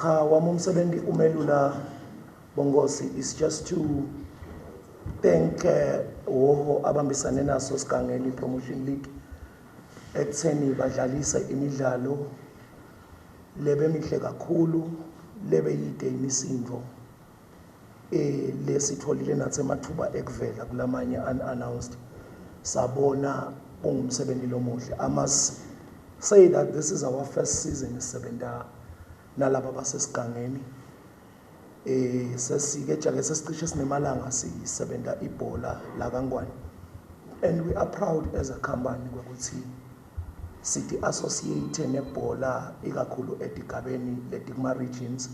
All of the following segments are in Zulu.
Cha, wami umsebenzi umelula Bongosi is just to thank woho abambisane naso Sikangeni Promotion League ekutheni badlalisa imidlalo lebe mihle kakhulu lebe yide imisindvo lesitholile nathi emathuba ekuvela kulamanye unannounced sabona ungumsebenzi lomuhle. I must say that this is our first season isebenta nalaba baseSigangeni sesike jake sesicishe sinemalanga sisebenta ibhola la kaNgwane, and we are proud as a company ukuthi sithi associate nebhola ikakhulu edigabeni letikuma regions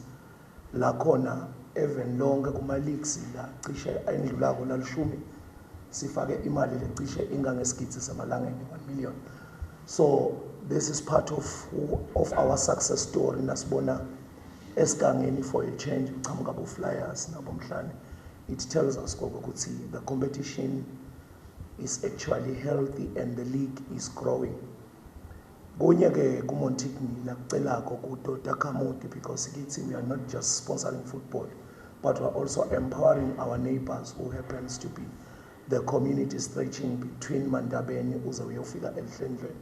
la khona even lonke kuma leagues la cishe endlulako lalishumi sifake imali lecishe ingangesigidi samalangeni 1 million. So this is part of our success story nasibona eSigangeni for a change chamuka bo Flyers nabo Mhlane. It tells us ukuthi the competition is actually healthy and the league is growing. Kunye ke kuMontigny la kucelako kuto Takamoti because kithi we are not just sponsoring football but we are also empowering our neighbors who happens to be the community stretching between Mandabeni uze uyofika eLhlendlweni.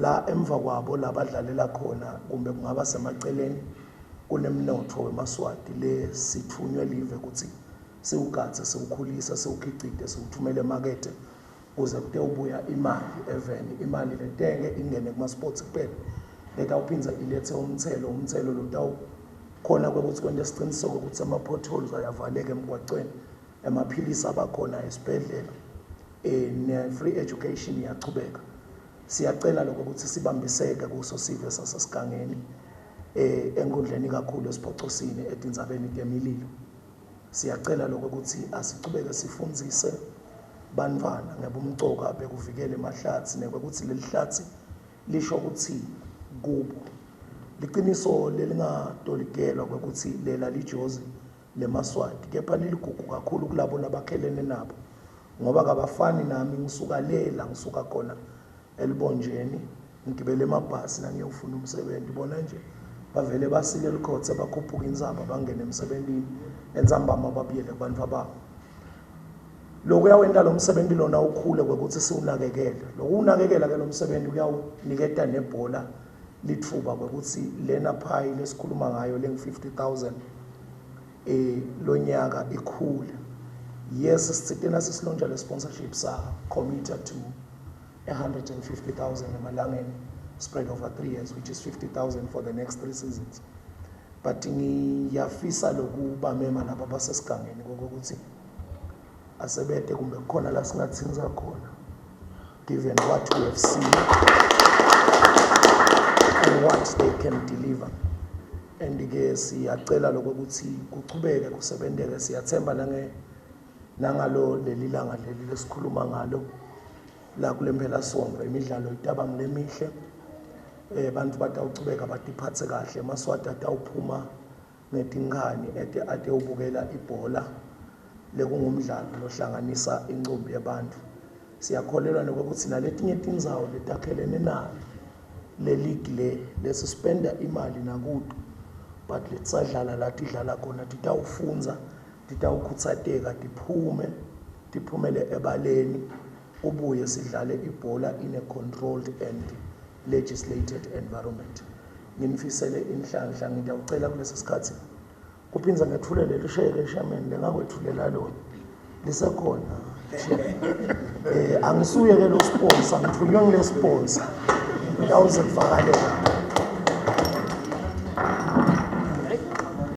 La emva kwabo labadlalela khona kumbe kungaba semaceleni kunemnotho weMaswati le sithunywe live ukuthi siwugathe siwukhulisa siwukhicite siwuthumele emakethe kuze kute ubuya imali even imali letenge ingene kuma sports kuphela letawuphinza ilethe umthelo lotawu khona ukuthi kwente siqiniseke ukuthi ama potholes ayavaleka emgwaqweni emaphilisi abakhona esibhedlela ne free education iyachubeka. Siyacela lokho ukuthi sibambiseke kuso sive saseSigangeni enkundleni kakhulu esiphocosini etindzabeni temililo. Siyacela lokho ukuthi asicubeke sifundzise bantwana ngebumcoka bekuvikela emahlathi nekuthi lelihlathi lisho ukuthi kubo liqiniso lelingatolikela ukuthi lela lijozi leMaswati kepha liligugu kakhulu kulabo labakhelene nabo ngoba kabafani nami ngisuka khona elibonjeni ngigibele emabhasi la ngiyofuna umsebenzi bona nje bavele basile likhotse bakhuphuka inzamba bangene emsebenzini enzambama babiyele kubantu ababo. Lokho uyawenda lo msebenzi lona ukhule ukuthi siwunakekele. Lokunakekela ke lo msebenzi kuyawuniketa nebhola lithuba ukuthi lena phayi lesikhuluma ngayo leng50,000 lonyaka ikhule. Yes, sithina sisilonja le sponsorship sa committed to 150,000 emalangeni spread over 3 years, which is 50,000 for the next 3 seasons. But ngiyafisa lokuba mema nabo baseSigangeni ukuthi asebete kumbe khona la singathinza khona given what we have seen and what they can deliver. And ke siyacela lokuthi kuchubeke kusebenzeke siyathemba nangalo lelilanga leli lesikhuluma ngalo la kulempela sonke imidlalo itabang lemihle bantu batawucubeka batiphathe kahle eMaswati atawuphuma ngetingane ate ubukela ibhola lekungumdlalo lohlanganisa incumbi yabantu. Siyakholelwa nokuthi naletinye tindzawo letakhelene nayo le league lesuspenda imali nakuto but letsadlala la tidlala khona titawufunza titawukhuthateka tiphumele ebaleni ubuye sidlale ibhola in a controlled and legislated environment. Nginifisele inhlanhla ngiyawucela kulesi sikhathi kuphinza ngethulele lisheke shaman lengakwethulela lona lisekhona angisuye ke lo sponsor ngithunywe ngile sponsor ngiyawuze kufakalela